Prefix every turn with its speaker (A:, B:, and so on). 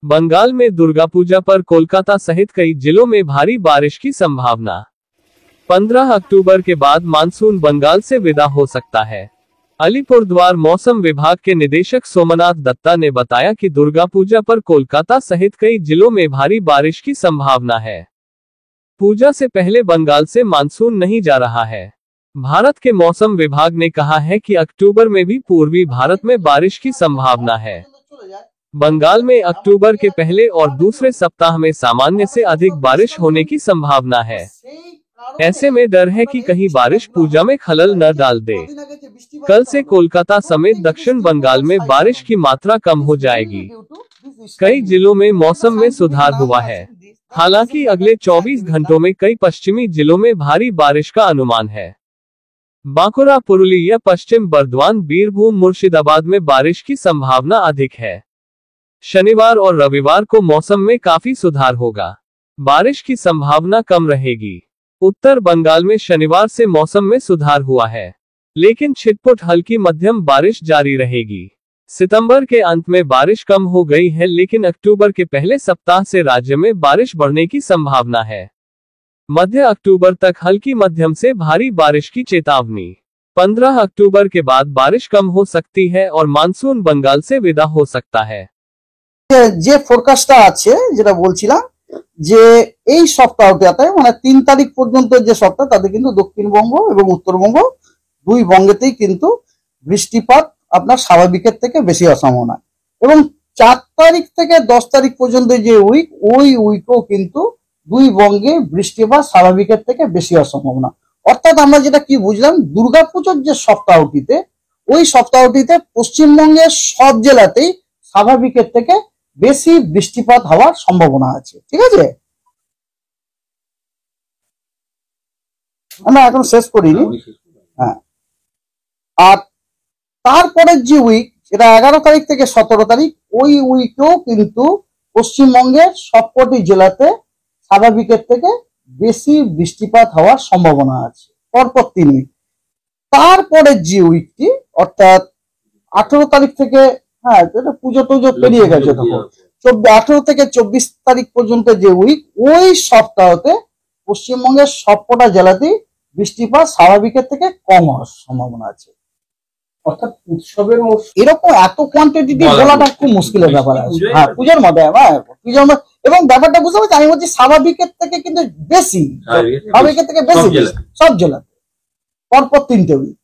A: बंगाल में दुर्गा पूजा पर कोलकाता सहित कई जिलों में भारी बारिश की संभावना। 15 अक्टूबर के बाद मानसून बंगाल से विदा हो सकता है। अलीपुरद्वार मौसम विभाग के निदेशक सोमनाथ दत्ता ने बताया कि दुर्गा पूजा पर कोलकाता सहित कई जिलों में भारी बारिश की संभावना है। पूजा से पहले बंगाल से मानसून नहीं जा रहा है। भारत के मौसम विभाग ने कहा है कि अक्टूबर में भी पूर्वी भारत में बारिश की संभावना है। बंगाल में अक्टूबर के पहले और दूसरे सप्ताह में सामान्य से अधिक बारिश होने की संभावना है। ऐसे में डर है कि कहीं बारिश पूजा में खलल न डाल दे। कल से कोलकाता समेत दक्षिण बंगाल में बारिश की मात्रा कम हो जाएगी। कई जिलों में मौसम में सुधार हुआ है। हालांकि अगले 24 घंटों में कई पश्चिमी जिलों में भारी बारिश का अनुमान है। बांकुड़ा, पुरुलिया, पश्चिम बर्धमान, बीरभूम, मुर्शिदाबाद में बारिश की संभावना अधिक है। शनिवार और रविवार को मौसम में काफी सुधार होगा। बारिश की संभावना कम रहेगी। उत्तर बंगाल में शनिवार से मौसम में सुधार हुआ है, लेकिन छिटपुट हल्की मध्यम बारिश जारी रहेगी। सितंबर के अंत में बारिश कम हो गई है, लेकिन अक्टूबर के पहले सप्ताह से राज्य में बारिश बढ़ने की संभावना है। मध्य अक्टूबर तक हल्की मध्यम से भारी बारिश की चेतावनी। 15 अक्टूबर के बाद बारिश कम हो सकती है और मानसून बंगाल से विदा हो सकता है।
B: যে ফোরকাস্টটা আছে যেটা বলছিলাম যে এই সপ্তাহটাতে মানে 3 তারিখ পর্যন্ত যে সপ্তাহ তাতে কিন্তু দক্ষিণবঙ্গ এবং উত্তরবঙ্গ দুই বঙ্গেতেই কিন্তু বৃষ্টিপাত আপনার স্বাভাবিকের থেকে বেশি হওয়ার সম্ভাবনা এবং 4 তারিখ থেকে 10 তারিখ পর্যন্ত যে ওই উইকও কিন্তু দুই বঙ্গে বৃষ্টিপাত স্বাভাবিকের থেকে বেশি হওয়ার সম্ভাবনা। অর্থাৎ আমরা যেটা কি বুঝলাম, দুর্গাপূজার যে সপ্তাহটিতে ওই সপ্তাহটিতে পশ্চিমবঙ্গের সব জেলাতেই স্বাভাবিকের থেকে বেশি বৃষ্টিপাত হওয়ার সম্ভাবনা আছে। ঠিক আছে, আমরা এখন শেষ করিনি। হ্যাঁ, আর তারপরের যে উইক, এটা 11 তারিখ থেকে 17 তারিখ, ওই উইকেও কিন্তু পশ্চিমবঙ্গের সবকটি জেলাতে স্বাভাবিকের থেকে বেশি বৃষ্টিপাত হওয়ার সম্ভাবনা আছে পরপর 3 উইক। তারপরের যে উইকটি অর্থাৎ 18 তারিখ থেকে, হ্যাঁ এটা পুজো টুজো পেরিয়ে গেছে তখন, 18 থেকে 24 তারিখ পর্যন্ত যে উইক, ওই সপ্তাহতে পশ্চিমবঙ্গের সবকটা জেলাতেই বৃষ্টিপাত স্বাভাবিকের থেকে কম হওয়ার সম্ভাবনা আছে।
C: অর্থাৎ উৎসবের
B: এরকম এত কোয়ান্টিটি বলাটা খুব মুশকিলের ব্যাপার আছে। হ্যাঁ, পুজোর মধ্যে, হ্যাঁ পুজোর মধ্যে, এবং ব্যাপারটা বুঝতে পারছি, আমি বলছি স্বাভাবিকের থেকে কিন্তু বেশি, স্বাভাবিকের থেকে বেশি সব জেলাতে পরপর 3টে উইক।